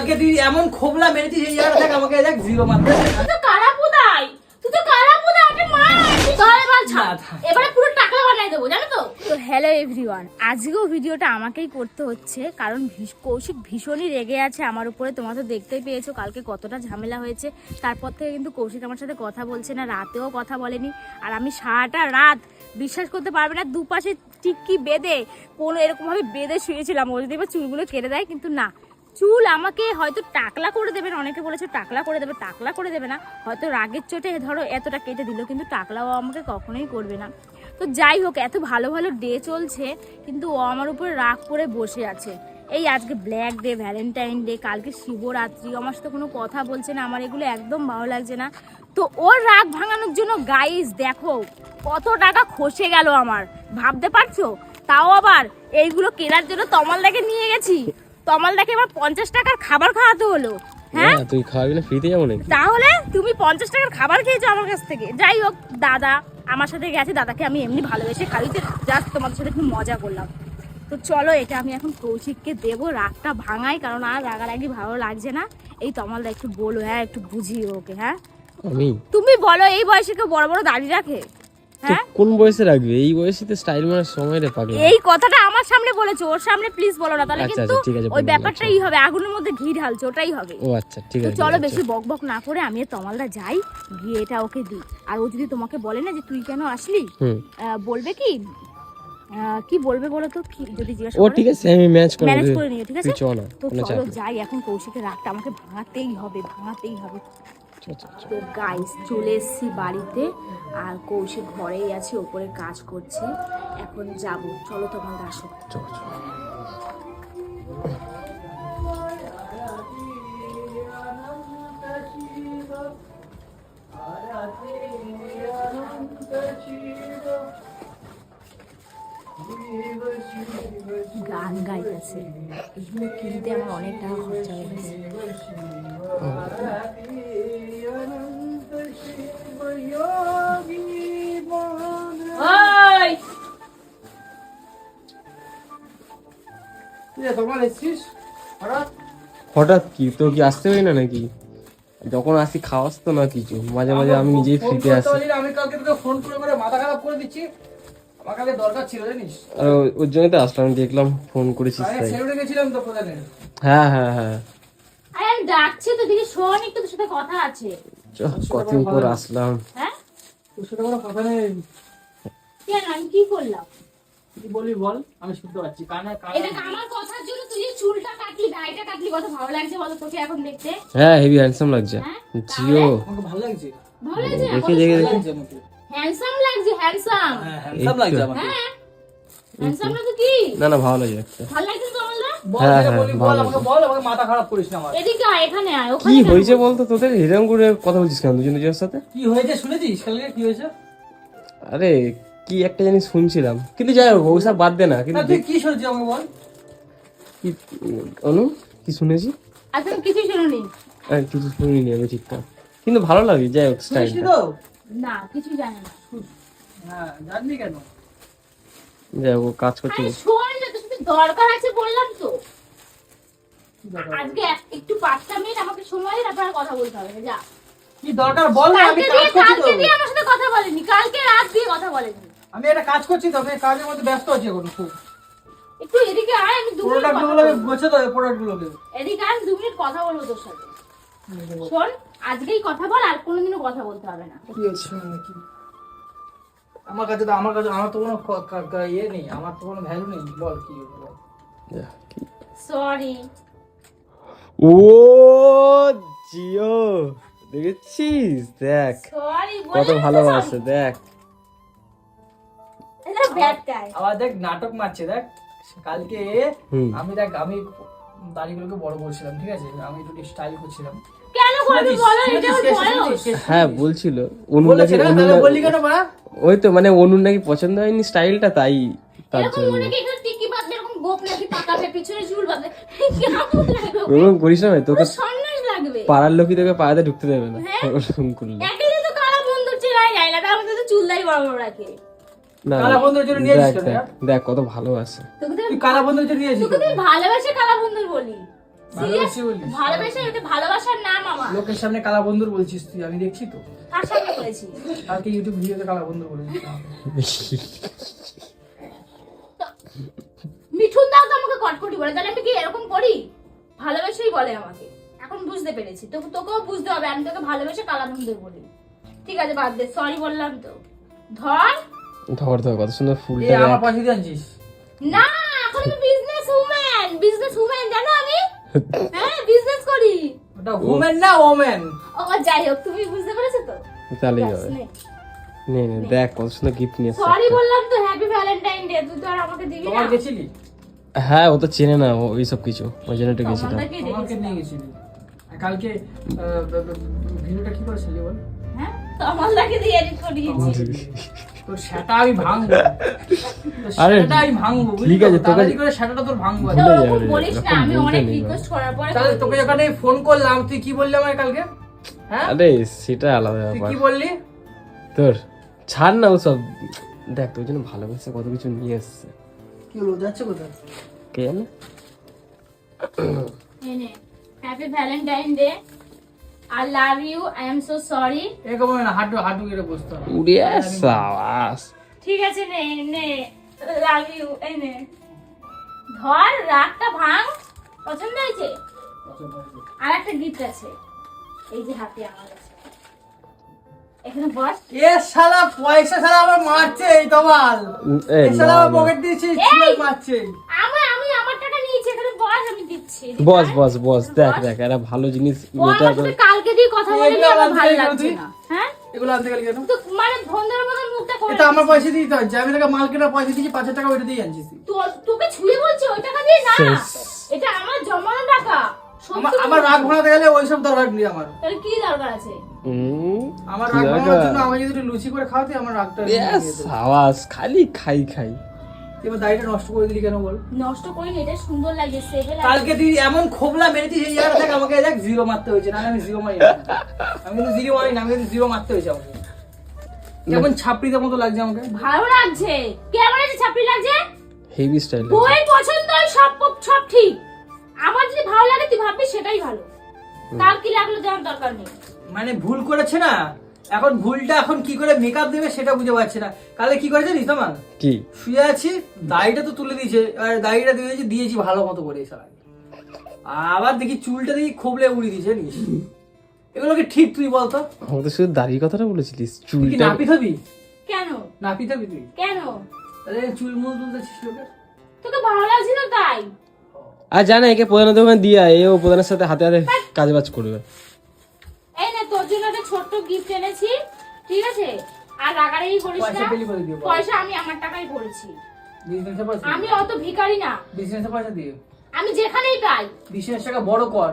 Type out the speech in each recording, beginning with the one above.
কালকে তুই এমন খোবলা মেরেছিস এই জায়গাটা দেখ আমাকে দেখ জিরো মারতে। তুই তো কারা পুদাই, তুই তো কারা পুদাই একটা মার। তাহলে বল ছাড়, এবারে পুরো টাকলা বানাই দেবো জানো তো। তো হ্যালো এভরিওয়ান, আজকেও ভিডিওটা আমাকেই করতে হচ্ছে কারণ কৌশিক ভীষণই রেগে আছে আমার উপরে। তোমরা তো দেখতেই পেয়েছো কালকে কতটা ঝামেলা হয়েছে। তারপর থেকে কিন্তু কৌশিক আমার সাথে কথা বলছে না, রাতেও কথা বলেনি। আর আমি সারাটা রাত বিশ্বাস করতে পারবে না দুপাশে টিক্কি বেঁধে কোনো এরকমভাবে বেঁধে শুয়েছিলাম। ও যদি এবার চুলগুলো কেটে দেয়, কিন্তু না, চুল আমাকে হয়তো টাকলা করে দেবে না, অনেকে বলেছে টাকলা করে দেবে, টাকলা করে দেবে না, হয়তো রাগের চোটে ধরো এতটা কেটে দিল, কিন্তু টাকলাও আমাকে কখনোই করবে না। তো যাই হোক, এত ভালো ভালো ডে চলছে কিন্তু ও আমার উপরে রাগ করে বসে আছে। এই আজকে ব্ল্যাক ডে, ভ্যালেন্টাইন ডে, কালকে শিবরাত্রি, আমার সাথে কোনো কথা বলছে না, আমার এগুলো একদম ভালো লাগছে না। তো ওর রাগ ভাঙানোর জন্য গাইস দেখো কত টাকা খসে গেল আমার, ভাবতে পারছো? তাও আবার এইগুলো কেনার জন্য তমালদাকে নিয়ে গেছি। তমালদাকে এবার 50 টাকার খাবার খাওয়াতে হলো। হ্যাঁ তুই খাওয়াবি না, ফ্রিতে যাবো নাকি? তাহলে তুমি 50 টাকার খাবার খেয়েছো আমার কাছ থেকে। যাই হোক, দাদা আমার সাথে গেছে, দাদাকে আমি এমনি ভালোবেসে খাইতে জাস্ট তোমাদের সাথে একটু মজা করলাম। তো চলো এটা আমি এখন কৌশিককে দেবো, রাগটা ভাঙাই, কারণ আর রাগারাগি ভালো লাগছে না। এই তমালদা একটু বলো, হ্যাঁ একটু বুঝিয়ে ওকে। হ্যাঁ আমি তুমি বলো, এই বয়সে কেউ বড় বড় দাড়ি রাখে? হ্যাঁ কোন বয়সে রাখবে? এই বয়সে তো স্টাইল মারার সময় রে পাগল। এই কথাটা আমার সামনে বলেছো, ওর সামনে প্লিজ বলো না, তাহলে আচ্ছা, কিন্তু ঠিক আছে, ওই বললাম, ব্যাপারটাই হবে, আগুনের মধ্যে ঘি ঢালছো ওটাই হবে। ও আচ্ছা ঠিক তো আছে। চলো বেশি বক বক না করে আমি আর তমালদা যাই, গিয়ে এটা ওকে দিই। আর ও যদি তোমাকে বলে না যে তুই কেন আসলি, বলবে কি কি বলবে বলো তো? কি যদি জিজ্ঞাসা ও করে, ঠিক আছে, আমি ম্যানেজ করে নিও, ঠিক আছে? চল না, তো চলো যাই, এখন কৌশিকের রাগটা আমাকে ভাঙাতেই হবে, ভাঙাতেই হবে। তো গাইস চলে এসেছি বাড়িতে, আর কৌশিক ঘরেই আছে, ওপরে কাজ করছে। এখন যাব, চলো তোমার আসো। গান গাইতেছে, এগুলো কিনতে আমার অনেক টাকা খরচা হয়ে গেছে। হঠাৎ কি তোর কি আসতে হয় না নাকি? যখন আসি খাওয়াস তো না কিছু, মাঝে মাঝে আমি নিজেই ফ্রিতে আসি। আমি কালকে তোকে ফোন করে করে মাথা খারাপ করে দিচ্ছি, আমার কাছে দরকার ছিল জানিস। আর ওর জন্য তো আসলাম, দেখলাম ফোন করেছিস তাই। সেলুনে গেছিলাম তো কোথায়। হ্যাঁ হ্যাঁ হ্যাঁ, আরে আমি ডাকছি তো, দিকে শোন, একটু তোর সাথে কথা আছে। কতদিন পর আসলাম। হ্যাঁ তোর সাথে কোনো কথা নেই। কেন, আমি কি করলাম? কি বলবি বল, আমি শুনতে পাচ্ছি কানে এটা আমার কথার জন্য তুই যে চুলটা কাটলি, দাড়িটা কাটলি, কত ভালো লাগছে বলো তোকে এখন দেখতে? হ্যাঁ হেভি হ্যান্ডসাম লাগছে। হ্যাঁ? জিও আমাকে ভালো লাগছে। ভালো লাগছে? দেখে দেখে দেখে লাগছে আমাকে। হ্যান্ডসাম লাগছে, হ্যান্ডসাম। হ্যাঁ হ্যান্ডসাম লাগছে আমাকে। হ্যাঁ হ্যান্ডসাম না তো কি? না না ভালো লাগছে একটা। ভালো লাগছে তো আমার? বল হ্যাঁ, যেটা হ্যাঁ, বলবি বল, ভালো আমাকে বল, আমাকে মাথা খারাপ করিস না আমার। এদিকে আয়, এখানে আয়, কি ওখানে কেন? হয়েছে বলতো তোদের? এরকম করে কথা বলছিস কেন দুজন দুজনের সাথে? কি হয়েছে শুনেছিস কালকে কি হয়েছে? আরে কি একটা জিনিস শুনছিলাম, কিন্তু যাই হোক ওসব বাদ দে না। কিন্তু না তুই কি শুনেছিস আমাকে বল। কি অনু কি শুনেছি? আর তুমি কিছুই শোনোনি? কিছু শুনিনি আমি ঠিকঠাক, কিন্তু ভালো লাগে। যাই হোক শুনিসনি স্টাইলটা, তো? না কিছুই জানি না। হ্যাঁ জানবি কেন? যাই হোক ও কাজ করছে। আরে শোন না, তোর সাথে দরকার আছে বললাম তো। আজকে একটু 5টা মিনিট আমাকে সময় দিন, তারপর আর কথা বলতে হবে না, যা। কি দরকার বল না, আমি কাজ করছি তো। কালকে দিয়ে আমার সাথে কথা বলেনি, কালকে রাত দিয়ে কথা বলেনি। আমি একটা কাজ করছি তো, আমি কাজের মধ্যে ব্যস্ত আছি এখন খুব। একটু এদিকে আয়, আমি 2 মিনিট প্রোডাক্ট কথা গুলো বলবো। বসে তো প্রোডাক্ট গুলোকে। এদিকে আয়, 2 মিনিট কথা বলবো তোর সাথে। শোন, আজকেই কথা বল, আর কোনোদিনও কথা বলতে হবে না। কি হচ্ছে নাকি? আমার কাছে আমার তো কোনো ইয়ে নেই, আমার তো কোনো ভ্যালু নেই। বল কি হলো বল। সরি। ও জিও দেখেছিস? দেখ সরি কত ভালোবাসে, দেখ। এটা ব্যাড গাই। আবার দেখ নাটক মারছে দেখ। কালকে হুম। আমি দাড়িগুলোকে বড় করছিলাম, ঠিক আছে, আমি একটু স্টাইল করছিলাম। কেন করবি বলো, এটা বলো। হ্যাঁ বলছিল অনু বলেছে নাকি, না, অনু তাহলে না- বললি কেন মা? ওই তো মানে অনুর নাকি পছন্দ হয়নি স্টাইলটা, তাই তার এরকম জন্য। মনে কি এখানে টিকি বাঁধবে, এরকম গোপ নাকি পাকাবে, পিছনে চুল বাঁধবে, কেমন লাগবে? ওরকম করিস না ভাই, তোকে পুরো সন্ন্যাস লাগবে। পাড়ার লোকই তোকে পাড়াতে ঢুকতে দেবে না হ্যাঁ? ওরকম করলে। একদিন তো কালা বন্ধুর চেনাই যায় না, তার মধ্যে তো চুল দাড়ি বড় বড় রাখে। না কালা বন্ধুর জন্য নিয়ে দেখ এসেছিস দেখ, দেখ কত ভালোবাসে। তোকে তো তুই কালা বন্ধুর জন্য নিয়ে এসেছিস। তোকে তো ভালোবাসে কালা বন্ধুর বলি। ভালোবাসি বলিস? ভালোবাসা, এটা ভালোবাসার নাম আমার। লোকের সামনে কালা বন্ধুর বলছিস তুই, আমি দেখছি তো। কার সামনে বলেছি? কালকে ইউটিউব ভিডিওতে কালা বন্ধু বলেছিস। মিঠুন দাও তো আমাকে কটকটি বলে, তাহলে আমি কি এরকম করি? ভালোবেসেই বলে আমাকে, এখন বুঝতে পেরেছি। তোকেও বুঝতে হবে, আমি তোকে ভালোবেসে কালা বন্ধু বলি। ঠিক আছে বাদ দে, সরি বললাম তো। ধর ধর ধর, কত সুন্দর এই ফুলটা আমার দেখ। পয়সা দিয়ে আনছিস? না, এখন আমি বিজনেস উম্যান জানো আমি। হ্যাঁ, বিজনেস করি। ওটা ওমেন না ওমেন। ও যাই হোক, তুমি বুঝতে পেরেছো তো? তাহলেই হবে। নে নে, দেখ কত সুন্দর গিফট নিয়ে সরি এসেছে। বললাম তো, হ্যাপি ভ্যালেন্টাইন ডে। তুই তো আর আমাকে দিবি না। তোমার গেছিলি? হ্যাঁ, ও তো চেনে না ওই সব কিছু, ওই জন্য একটু গেছিলাম। আমাকে আমাকে ডেকেছিস। নিয়ে গেছিলি। আর কালকে ভিডিওটা কি করেছিলি বল? হ্যাঁ, তো আমাকে দিয়ে এডিট করিয়েছি। তো সেটা আমি ভাঙবো। আরে, সেটা আমি ভাঙবো, বুঝলি ঠিক তো? আছে, তোকে- তাড়াতাড়ি করে সেটাটা তোর ভাঙবো। ভুলে যাবে ওরকম রে, বলিস না, এরকম আমি বলতে অনেক নেই রিকোয়েস্ট করার পরে তাহলে করেছি। তোকে যখন ফোন করলাম তুই কি বললি আমায় কালকে? হ্যাঁ, আরে সেটা আলাদা তুই ব্যাপার। কি বললি? তোর ছাড় না ওসব, দেখ তোর জন্য ভালোবাসা কত কিছু নিয়ে এসছে, কি হলো, যাচ্ছে কোথায়? কে জানে। Happy Valentine day. I love you, I am so sorry. এরকম না, হাঁটু হাঁটু কেটে বসতে হবে। উড়ে সাবাস। ঠিক আছে, নে নে, লাভ ইউ। এই নে, ধর, রাগটা ভাঙ। পছন্দ হয়েছে? আর একটা গিফট আছে, এই যে হাতে আমার কাছে। এখানে বস। এ শালা পয়সা শালা আমার মারছে এই তোমাল। এ এ শালা না, আমার না। পকেট দিয়েছিস, এই! মারছে। আমি আমার টাকা নিয়েছি, এখানে বস, আমি দিচ্ছি। বস বস বস, দেখ দেখ, একটা ভালো জিনিস ও আমার মেয়েটা সাথে কালকে দিয়ে কথা বলে এগুলো আমার আনতে ভালো গেলি কেন লাগছে তুই? না। হ্যাঁ, এগুলো আনতে গেলি কেন? তো মানে ধন্দার মতন মুখটা করে এটা আমার রেখেছিস। পয়সা দিতে হচ্ছে, আমি তোকে মাল কেনার পয়সা দিয়েছি 5,000 টাকা, ওইটা দিয়ে আনছিস তুই। তোকে ছুঁয়ে বলছি ওই টাকা দিয়ে না, শেষ। এটা আমার জমানো টাকা। সত্যি আমার বলছি। রাগ ভাঙাতে গেলে ওইসব দরকার নেই আমার। তাহলে কি দরকার আছে? আমার কি রাগ দরকার? ভাঙানোর জন্য আমাকে যদি লুচি করে খাওয়াতে আমার রাগটা নিয়ে যেত। সাবাস, খালি খাই খাই। তুই আমার দাড়িটা নষ্ট করে দিলি কেন বল? নষ্ট করিনি, এটা সুন্দর লাগে, সেভে কালকে তুই এমন খোবলা মেরেছিস এই জায়গাটা দেখ, আমাকে দেখ জিরো মারতে হয়েছে। না আমি জিরো মারি না, আমি কিন্তু জিরো মারি না, আমি কিন্তু জিরো মারতে হয়েছে আমাকে। কেমন ছাপড়িদের মতো লাগছে আমাকে। ভালো লাগছে। কেমন আছে? ছাপড়ি লাগছে? Heavy style. বই পছন্দ, সব সব ঠিক। আমার যদি ভালো লাগে তুই ভাববি সেটাই ভালো, তার কি লাগলো জানার দরকার নেই। মানে ভুল করেছে না, এখন ভুলটা এখন কি করে মেকআপ দেবে সেটা বুঝে পাচ্ছে না। কালে কি করেছে জানিস আমার? কি শুয়ে আছি, দাড়িটা তো তুলে দিয়েছে, আর দাড়িটা দিয়েছি ভালো মতো করে এসে আবার দেখি চুলটা দেখি খোবলে উড়িয়ে দিয়েছে জানিস। এগুলো কি ঠিক তুই বলতো? আমাকে শুধু দাড়ির কথাটা বলেছিলিস, তুই কি চুলটা নাপিত হবি? কেন? নাপিত হবি তুই? কেন? তাহলে চুল মুল তুলতেছিস লোকের। তোকে ভালো লাগছিল তাই। আর জানে একে প্রধানের দোকানে দিয়া, এও প্রধানের সাথে হাতে হাতে কাজ বাজ করবে। এই না, তোর জন্য একটা ছোট্ট গিফট এনেছি, ঠিক আছে? আর রাগারাগি করিস পয়সা না। পেলি করে দিও। পয়সা আমি আমার টাকাই ভরেছি, বিজনেসে পয়সা আমি অত ভিখারি না। বিজনেসে পয়সা দিয়ে আমি যেখানেই পাই বিজনেসটাকে বড় কর,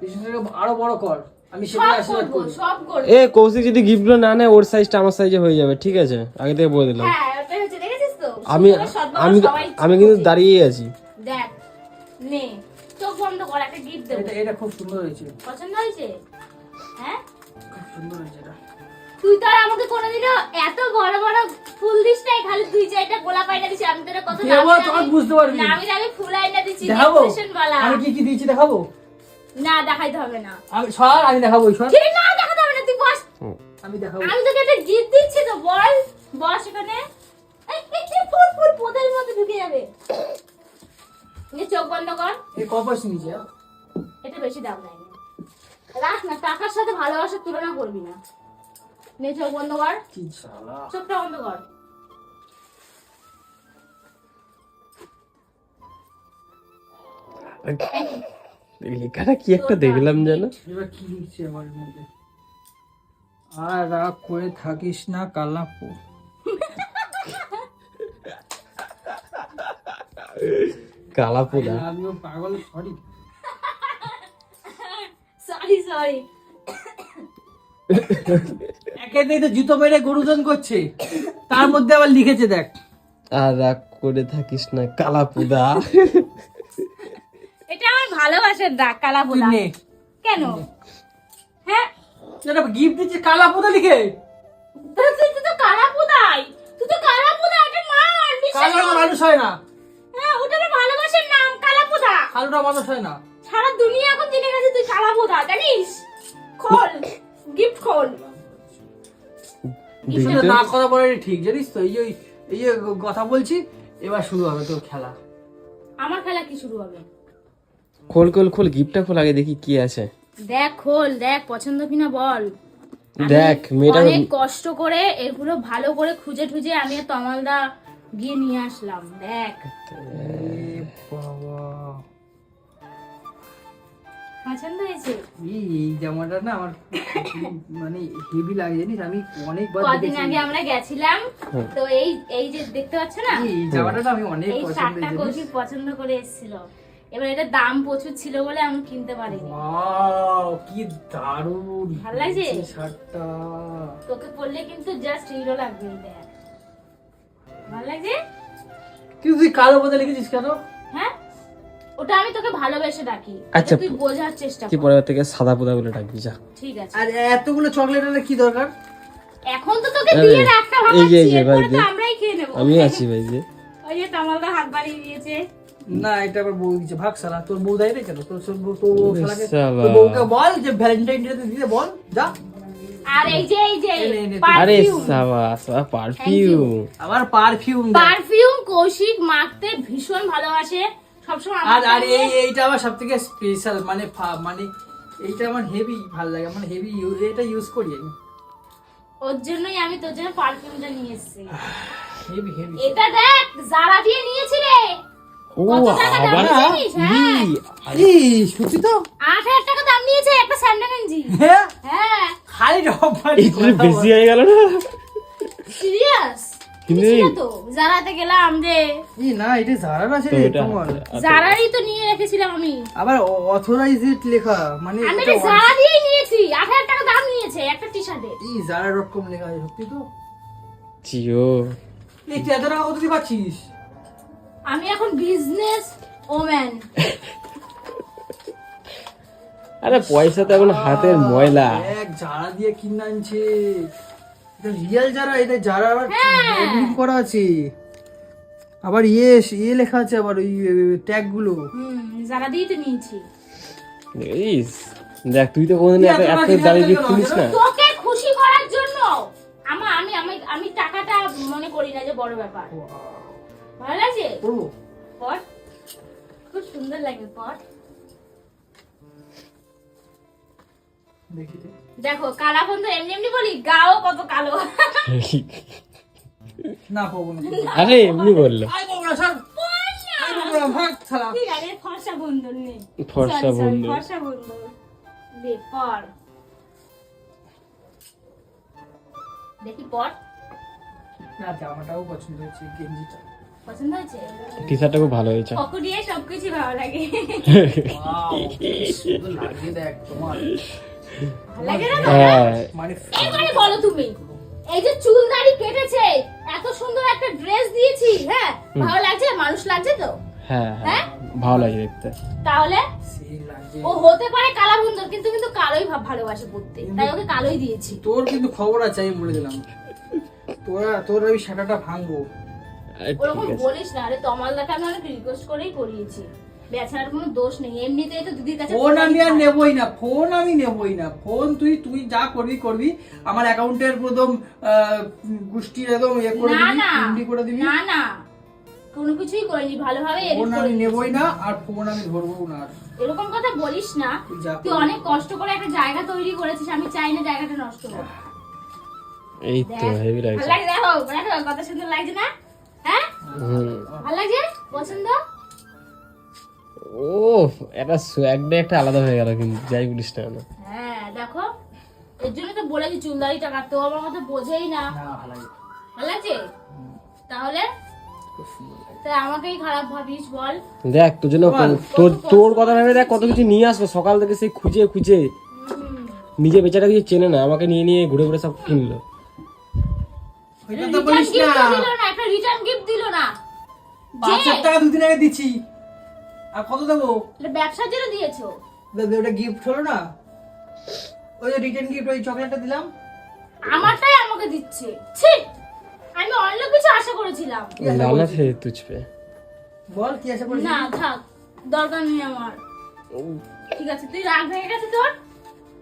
বিজনেসটাকে আরো বড় কর। আমি সব সেটা আশীর্বাদ করবো, করি। সব করবো। এ কৌশিক যদি গিফটগুলো না নেয়, ওর সাইজটা আমার সাইজে হয়ে যাবে, ঠিক আছে? আগে থেকে বলে দিলাম। হ্যাঁ, ওটা হচ্ছে, দেখেছিস তো? আমি সুন্দর সদ্ভাব আমি সবাই আমি কিন্তু বোঝে। দাঁড়িয়েই আছি। দেখ, নে, চোখ বন্ধ কর, একটা গিফট দেবো। এটা খুব সুন্দর হয়েছে, পছন্দ হয়েছে? হ্যাঁ, খুব সুন্দর হয়েছে এটা। তুই তো আর আমাকে কোনোদিনও এত বড় বড় ফুল দিস নাই, খালি তুই যে এটা গোলাপ আইনা দিছিস। আমি তোরা কত দেখাবো, তখন বুঝতে পারবি। নামি দামি ফুল আইনা দিচ্ছি, দেখাবো ডেকোরেশন वाला। আমি কি কি দিয়েছি দেখাবো? না, দেখাইতে হবে না। আমি সর, আমি দেখাবো সর, ঠিক না, দেখাতে হবে না, তুই বস। আমি দেখাবো। আমি তোকে একটা গিফট দিচ্ছি তো, বল। বস এখানে। এই ফুল ফুল পোদের মধ্যে ঢুকে যাবে। নে, চোখ বন্ধ কর। এই ক পয়সা নিয়েছি? এটা বেশি দাম নাই, রাখ না, টাকার সাথে ভালোবাসার তুলনা করবি না। নে, চোখ বন্ধ কর, কি শালা। চোখটা বন্ধ কর। লেখাটা কি একটা দেখলাম যেন। এবার কি লিখছে আমার মধ্যে? আর রাগ করে থাকিস না কালাপো। কালা পোদা। আমিও পাগল, সরি। Sorry sorry. একেতেই তো জুতো মেরে গরুজন করছে, তার মধ্যে আবার লিখেছে দেখ। আর রাগ করে থাকিস না কালা পোদা। এটা আমার ভালোবাসার দাগ, কালা তুই পোদা। নে, কেন? হ্যাঁ, এটা গিফট দিচ্ছে কালা পোদা লিখে। তুই তো কালা পোদাই, তুই তো কালা পোদা, এটা মার, বিশ্বাস কালা কর। মানুষ হয় না। হ্যাঁ, ওটা আমার ভালোবাসার নাম, কালা পোদা। কালোটা মানুষ হয় না। সারা দুনিয়া এখন জেনে গেছে তুই কালা বোধা, জানিস? খোল, গিফট খোল। আসলে না কথা বলে ঠিক, জানিস তো? এই যে কথা বলছি, এবার শুরু হবে তোর খেলা। আমার খেলা কি শুরু হবে? খোল খোল খোল, গিফটটা খোল আগে, দেখি কি আছে। দেখ খোল, দেখ পছন্দ কিনা বল। দেখ মেয়েটা অনেক কষ্ট করে এগুলো ভালো করে খুঁজে খুঁজে আমি আর তমালদা গিয়ে নিয়ে আসলাম। দেখ বাবা, পছন্দ হয়েছে? এই জামাটা না আমার মানে হেভি লাগে, জানিস? আমি অনেকবার কদিন আগে আমরা গেছিলাম, তো এই যে দেখতে পাচ্ছ না, এই জামাটা না আমি অনেক এই পছন্দ শার্টটা করি। কৌশিক পছন্দ করে এসেছিল। এবার এটা দাম প্রচুর ছিল বলে আমি কিনতে পারিনি। ওয়াও, কি দারুণ ভালো লাগছে? এই শার্টটা। তোকে পরলে কিন্তু জাস্ট হিরো লাগবে। এই দেখ, ভালো লাগছে? কিন্তু তুই কালো বদলে লিখেছিস কেন? হ্যাঁ, ওটা আমি তোকে ভালোবেসে ডাকি। আচ্ছা, এটা তুই বোঝার চেষ্টা কি কর। পরের থেকে সাদা পোদা বলে ডাকবি যা। ঠিক আছে, আর এতগুলো চকলেট এর কি দরকার? এখন তো তোকে আরে, দিয়ে রাখতে হবে, এই যে ভাই, এরপরে তো আমরাই খেয়ে নেব। আমি আছি ভাই যে। ওই যে তামালদা হাত বাড়িয়ে দিয়েছে। না, এটা আবার বউ দিচ্ছে। ভাগ সালা, তোর বউ দেয় না কেন? তোর শালাকে শালা। তোর বউকে বল যে ভ্যালেন্টাইন ডে তে দিতে বল, যা। আর এই যে নে, আরে পারফিউম, সাবাস, পারফিউম। আবার পারফিউম। পারফিউম কৌশিক মাখতে ভীষণ ভালোবাসে, সবসময় আমার আর কাছে। এইটা আমার সবথেকে স্পেশাল, মানে মানে এইটা আমার হেভি ভালো লাগে, মানে হেভি এটা ইউজ করি আমি। ওর জন্যই আমি তোর জন্য পারফিউমটা নিয়ে এসেছি। Heavy heavy. এটা দেখ, জারা দিয়ে নিয়েছি রে। ও কত টাকা দাম আবার জানিস? হ্যাঁ, এই সত্যি তো? 8,000 টাকা দাম নিয়েছে একটা স্যান্ডা গেঞ্জি। হ্যাঁ, হ্যাঁ, খালি রব্বার একটু বেশি হয়ে গেল না? সিরিয়াস? কিন্তু তো জারাতে গেলাম যে, এই না, এটা জারার আছে তো রে এটা তোমার। জারারই তো নিয়ে রেখেছিলাম আমি। আবার অথরাইজড লেখা, মানে আমি এটা এটা জারা দিয়েই নিয়েছি। 8,000 টাকা দাম নিয়েছে একটা টি শার্টে। এই জারা.com লেখা আছে, সত্যি তো? জিও। এই তুই এত টাকা কত দিয়ে পাচ্ছিস? আমি এখন বিজনেস ওম্যান। আরে পয়সা তো এখন হাতের ময়লা। এক জারা দিয়ে কিনে আনছে, এটা রিয়েল জারা, এটা জারা আবার হ্যাঁ। ব্র্যান্ডিং করা আছে, আবার লেখা আছে, আবার ওই ট্যাগ গুলো। জারা দিয়েই তো নিয়েছি। দেখিস, দেখ তুই তো কোনদিন এত এত দামি গিফট কিনিস না। তোকে খুশি করার জন্য আমি টাকাটা মনে করি না যে বড় ব্যাপার। ভালো লাগছে? করবো পট খুব সুন্দর লাগে। পট দেখি দে। দেখো, কালা বন্ধু এমনি এমনি বলি, গাও কত কালো। না পাবো না। আরে এমনি বললো। আই পাবো না, স্যার। আই পাবো না, ভাগ শালা। ঠিক আছে, ফর্সা বন্ধু নেই। ফর্সা Sorry, sorry, বন্ধু। ফর্সা বন্ধু দে পর। দেখি পর, না, জামাটাও পছন্দ হয়েছে, গেঞ্জিটা। পছন্দ হয়েছে? টি শার্টটা খুব ভালো হয়েছে। পকুড়িয়ে সবকিছু ভালো লাগে। ওয়াও, কি সুন্দর লাগে দেখ তোমার। ভালো লাগে না? হ্যাঁ, মানে এবারে বলো তুমি, এই যে চুল দাড়ি কেটেছে, এত সুন্দর একটা ড্রেস দিয়েছি, হ্যাঁ ভালো লাগছে? মানুষ লাগছে তো? হ্যাঁ হ্যাঁ? ভালো লাগে দেখতে। তাহলে সেই লাগে। ও হতে পারে কালা বন্ধুর, কিন্তু কালোই ভালোবাসে পড়তে, তাই ওকে কালোই দিয়েছি। তোর কিন্তু খবর আছে, আমি বলে দিলাম। তোর ওই শাটাটা ভাঙবো। আরে ওরকম ঠিক আছে। বলিস না, আরে তমালদাকে আমি অনেক রিকোয়েস্ট করেই করিয়েছি। বেচারার কোনো দোষ নেই, এমনিতেই তো দিদির কাছে ফোন আমি আর নেবই না, ফোন আমি নেবই না। ফোন তুই যা করবি। আমার অ্যাকাউন্টের প্রথম গোষ্ঠীর একদম করে না দিবি, না এমডি করে দিবি। না কোনো কিছুই করিনি, ভালোভাবে edit ফোন করে আমি দিয়েছি। নেবই না, আর ফোন আমি ধরবো না। আর এরকম কথা বলিস না। তুই যা তুই অনেক কষ্ট করে একটা জায়গা তৈরি করেছিস, আমি চাই না জায়গাটা নষ্ট হোক। এই তো হেভি ভালো লাগছে। লাগে? দেখো দেখো কত সুন্দর লাগছে না? হ্যাঁ, হুম। ভালো লাগছে? পছন্দ? ও এটা সোয়াগটা একটা আলাদা হয়ে গেল, কিন্তু যাই বলিস না কেন। হ্যাঁ দেখো, এর জন্য তো বলেছি চুলদারিটা কাটতে, ও আমার কথা বোঝেই না। না, ভালো লাগে, ভালো লাগছে? তাহলে খুব সুন্দর লাগে। তাই আমাকেই খারাপ ভাবিস বল? দেখ তোর জন্য তোর কথা ভেবে দেখ কত কিছু নিয়ে আসলো সকাল থেকে, সেই খুঁজে নিজে বেচারা কিছু চেনে না, আমাকে নিয়ে ঘুরে ঘুরে সব কিনলো। ওইটা তো বলিস না। একটা রিটার্ন গিফট দিল না। 5,000 টাকা দুদিন আগে দিচ্ছি, আর কত দেবো? এটা ব্যবসার জন্য দিয়েছো? ওটা গিফট হলো না, ওই যে রিটার্ন গিফট, ওই চকলেটটা দিলাম। আমারটাই আমাকে দিচ্ছে। ছি, আমি অন্য কিছু আশা করেছিলাম। কি আশা লালা করেছিস? ফের তুঝ পে। বল কি আশা করিস? না থাক, দরকার নেই আমার। ঠিক আছে, তুই রাগ ভেঙে গেছে তোর?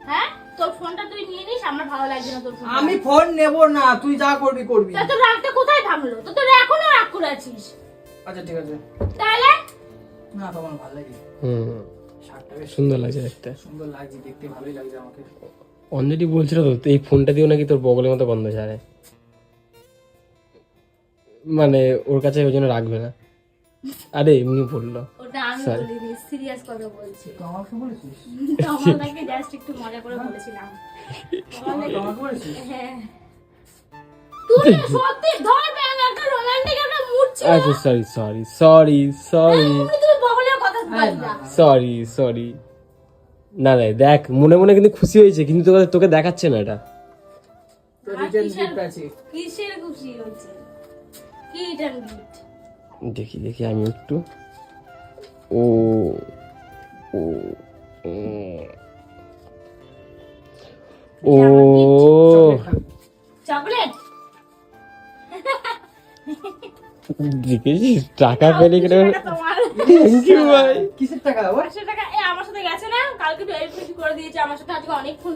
হ্যাঁ, তোর ফোনটা তুই নিয়ে নিস, আমার ভালো লাগছে না তোর ফোন। আমি ফোন নেব না, তুই যা করবি করবি। তোর রাগটা কোথায় থামলো? তোর এখনো রাগ করে আছিস। আচ্ছা ঠিক আছে, তাহলে না তোমার ভালো লাগে, শার্টটা বেশ সুন্দর লাগছে দেখতে। সুন্দর লাগছে, দেখতে ভালোই লাগছে আমাকে। অঞ্জলি বলছিল তো এই ফোনটা দিয়েও নাকি তোর বগলের মতো গন্ধ ছাড়ে, মানে ওর কাছে ওই জন্য রাখবে না। আরে এমনি বললো। ওটা আমি Sorry. বলিনি, সিরিয়াস কথা বলছি। তো আমাকে বলেছিস? আমাকে জাস্ট একটু মজা করে বলেছিলাম। আমাকে বলেছিস? হ্যাঁ, তুই সত্যি ধর ব্যাং, একটা রোমান্টিক একটা মুড ছিল। আচ্ছা সরি সরি সরি সরি তুই বগলের কথা বলিস না। Sorry sorry. না রে দেখ, মনে মনে কিন্তু খুশি হয়েছে, কিন্তু তোকে তোকে দেখাচ্ছে না এটা। তো রিটার্ন গিফট আছে। কিসের খুশি হয়েছে? কি রিটার্ন গিফট? দেখি দেখি আমি একটু। ও ও ও চকলেট? দেখেছিস টাকা পেলে কেন? তোমার থ্যাংক ইউ ভাই। কিসের টাকা আবার? 500 টাকা আমার সাথে গেছে না কালকে, ভেরিফিকেশন করে দিয়েছে আমার সাথে। আজকে অনেকক্ষণ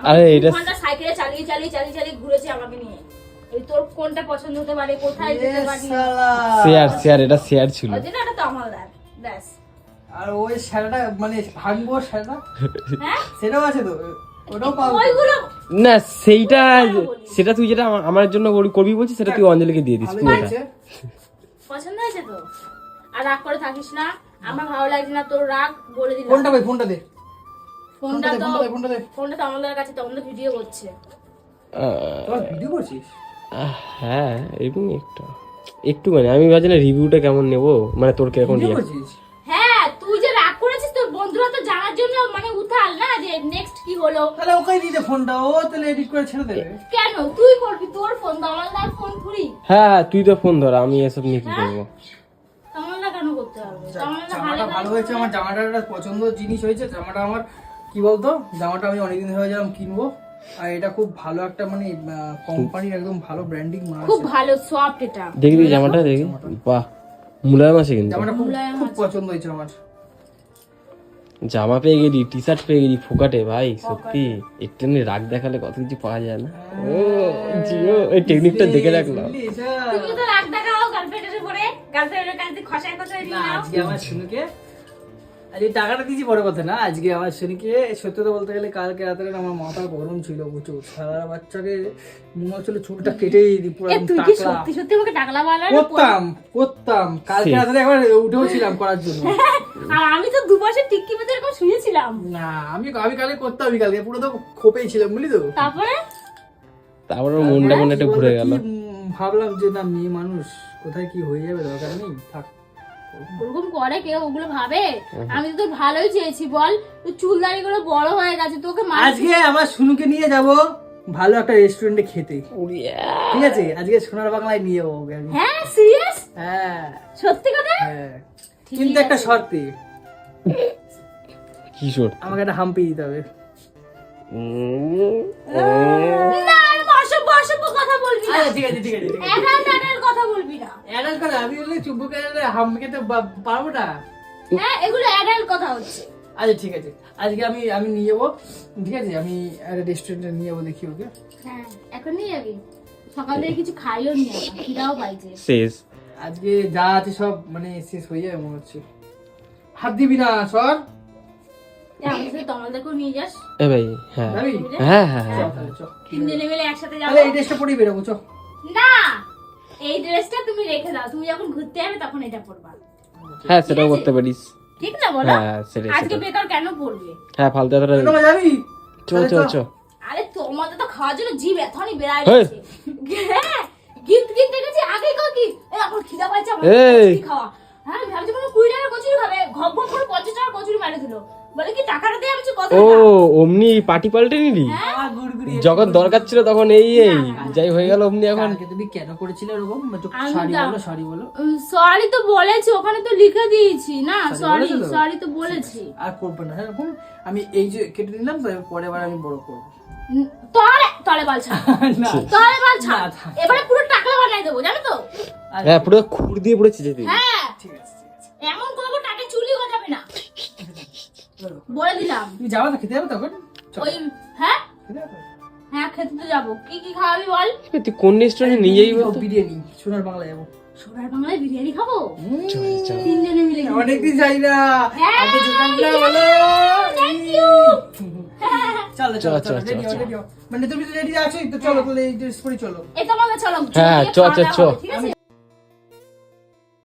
আরে এটা- ঘন্টা সাইকেলে চালিয়ে চালিয়ে চালিয়ে চালিয়ে ঘুরেছে আমাকে নিয়ে। এই তোর কোনটা পছন্দ হতে পারে, কোথায় যেতে পারি। শেয়ার শেয়ার, এটা শেয়ার ছিল। ওই জন্য এটা তো আমার দার ব্যাস। আর ওই শাড়িটা মানে ভাঙবো শাড়িটা, হ্যাঁ, সেটাও আছে তো, ওটাও পাবো। ওইগুলো না সেইটা, সেটা তুই যেটা আমার জন্য করবি বলছিস, সেটা তুই অঞ্জলিকে দিয়ে দিস ভালোই পুরোটা। হয়েছে। পছন্দ হয়েছে তো। আর রাগ করে থাকিস না, আমার ভালো লাগছে না তোর রাগ, বলে দিলাম। ফোনটা ভাই, ফোনটা দে, ফোনটা তো ফোনটা দে। ফোনটা তো আমাদের কাছে, তো আমাদের ভিডিও করছে। তোর ভিডিও করছিস? হ্যাঁ এরকমই একটু একটু, মানে আমি ভাবছিলাম রিভিউটা কেমন নেবো, মানে তোর কিরকম ভিডিও রিয়াক্ট। করছিস? হ্যাঁ, তুই যে রাগ করেছিস তোর বন্ধুরা তো জানার জন্য মানে উঠাল না যে নেক্সট কি হলো। তাহলে ওকে দিয়ে দে ফোনটা, ও তাহলে এডিট করে ছেড়ে দেবে। কেন তুই করবি? তোর ফোন, দামালদার ফোন থুরি। হ্যাঁ তুই তো ফোন ধর, আমি এসব নিয়ে কি করবো। দামালদা কেন করতে হবে? দামালদা জামাটা ভালো হয়েছে, আমার জামাটা একটা পছন্দ জিনিস হয়েছে। জামাটা আমার কি বলতো, জামাটা আমি অনেকদিন হয়ে যাম কিনবো, আর এটা খুব ভালো একটা মানে কোম্পানির একদম ভালো ব্র্যান্ডিং মাল খুব আছে। ভালো সফট এটা। দেখি দেখি জামাটা দেখি, বাহ মুলায়ম আছে কিন্তু। জামাটা খুব মুলায়ম খুব আছে। পছন্দ হয়েছে আমার। জামা পেয়ে গেলি, টি শার্ট পেয়ে গেলি ফোকাটে ভাই, সত্যি একটু রাগ দেখালে কত কিছু পাওয়া যায় না। ও জিও, এই টেকনিকটা দেখে রাখলাম। বুঝলি, এটা তুমি তো রাগ দেখাও গার্লফ্রেন্ডের উপরে, গার্লফ্রেন্ডের কাছে খসায় খসায় না, নিয়ে নাও। আজকে আমার শুনুকে, আজকে টাকাটা দিয়েছি বড় কথা না, আজকে আমার শুনুকে সত্যি তো বলতে গেলে কালকে রাতে না আমার মাথা গরম ছিল প্রচুর। সারা বাচ্চাকে মনে হচ্ছিল চুলটা কেটেই দিই পুরো এ, একদম তুই কি টাকলা। সত্যি সত্যি আমাকে টাকলা বানালে? করতাম কালকে রাতে একবার উঠেও ছিলাম করার জন্য। আর আমি তো 2 বছর টিক্কি পেতে এরকম শুয়েছিলাম। না আমি আমি কালকে করতাম, আমি কালকে পুরো তো খোপেই ছিলাম বুঝলি তো। তারপরে তারপরে ওর মনটা মনে একটা ঘুরে গেল। ভাবলাম যে না, মেয়ে মানুষ কোথায় কি হয়ে যাবে, দরকার নেই, থাক। ওরকম করে কেউ ওগুলো ভাবে? আমি তো তোর ভালোই চেয়েছি, বল তোর চুল দাড়ি গুলো বড় হয়ে গেছে, তোকে আজকে আমার শুনুকে নিয়ে যাব ভালো একটা রেস্টুরেন্টে খেতে, ঠিক আছে? আজকে সোনার বাংলায় নিয়ে যাবো ওকে আমি। হ্যাঁ সিরিয়াস? হ্যাঁ সত্যি কথা? হ্যাঁ, কিন্তু একটা শর্তে, কি শোর? আমাকে একটা হাম্পি দিতে হবে। না, এরকম অসভ্য অসভ্য কথা বলবি না। আচ্ছা ঠিক আছে ঠিক আছে ঠিক আছে। এডাল কথা বলবি না। অ্যাডাল্ট কথা আমি বললে চুম্বুকে হাম্পি খেতে পারবো না। হ্যাঁ, এগুলো এডাল কথা হচ্ছে। আচ্ছা ঠিক আছে, আজকে আমি আমি নিয়ে যাবো, ঠিক আছে? আমি একটা রেস্টুরেন্টে নিয়ে যাবো, দেখি ওকে। হ্যাঁ, এখন নিয়ে যাবি? সকাল থেকে কিছু খাইও নি, খিদাও পাইছে। শেষ। আজকে যা আছে সব মানে শেষ হয়ে যাবে মনে হচ্ছে। হাত দিবি না সর। আমাদের সাথে তোমাদেরকেও নিয়ে যাস। এ ভাই হ্যাঁ যাবি? হ্যাঁ হ্যাঁ চল হ্যাঁ। তাহলে, চল। 3 জনে মিলে একসাথে যাবো। তাহলে এই ড্রেসটা পরেই বেরোবো, চল। না, এই ড্রেসটা তুমি রেখে দাও, তুমি যখন ঘুরতে যাবে তখন এটা পরবা। হ্যাঁ সেটাও করতে পারিস। ঠিক না বলো? হ্যাঁ সেটাই আজকে সেটাই। বেকার কেন পড়বে? হ্যাঁ ফালতু এতটা। তোমরা যাবি? চ চ চ। আরে তোমাদের তো খাওয়ার জন্য জিভ এখনই বেড়ায় হেই। গেছে। হ্যাঁ, গিফট কিনতে গেছি আগে কো কি এখন খিদা পাইছে, আমার এই। কচুরি খাওয়া। হ্যাঁ, আমি ভাবছি কোনো 20 টাকার কচুরি খাবে, ঘপ ঘপ করে 50 টাকার কচুরি মেরে দিল। বলে কি টাকাটা দিয়ে আমি কত ও অমনি পার্টি পাল্টে নিলি? আমার গুড়গুড়ি যখন দরকার ছিল তখন এই যাই হয়ে গেল অমনি এখন। কালকে তুমি কেন করেছিলে এরকম? আমি সরি দাম- বলো, সরি বলো। সরি তো বলেছি, ওখানে তো লিখে দিয়েছি না সরি, বলেছো তো? সরি তো বলেছি। আর করবো না এরকম। আমি এই যে কেটে দিলাম, পরের বার আমি বড় করবো। তলে তলে বাল ছাড়, না তলে বাল ছাড়। না, থাক। এবারে পুরো টাকলা বানাই দেবো, জানো তো? হ্যাঁ পুরো খুর দিয়ে পড়েছে যেতে। হ্যাঁ, ঠিক আছে ঠিক আছে। এমন করবো টাকে চুলি গজাবে না। বলে দিলাম। তুমি যাবা না খেতে যাবে তখন? চল, ওই হ্যাঁ খেতে যাবে? হ্যাঁ খেতে তো যাবো। কি কি খাওয়াবি বল? তুই কোন রেস্টুরেন্টে নিয়ে যাবি বলতো? বিরিয়ানি, সোনার বাংলা যাবো। সোনার বাংলায় বিরিয়ানি খাবো চল চল। তিনজনে মিলে। অনেকদিন যাই না। হ্যাঁ, আগে যেতাম না বলো। Thank you. চলো চলো চল, চলো, চল, ready হও, চল। ready হও। মানে তুমি রেডি আছো তো, চলো তাহলে এই ড্রেস পরে চলো। এই তোমাকে চলো। হ্যাঁ, গিয়ে চ, খাওয়া চ, দাওয়া চ। হবে, ঠিক আছে?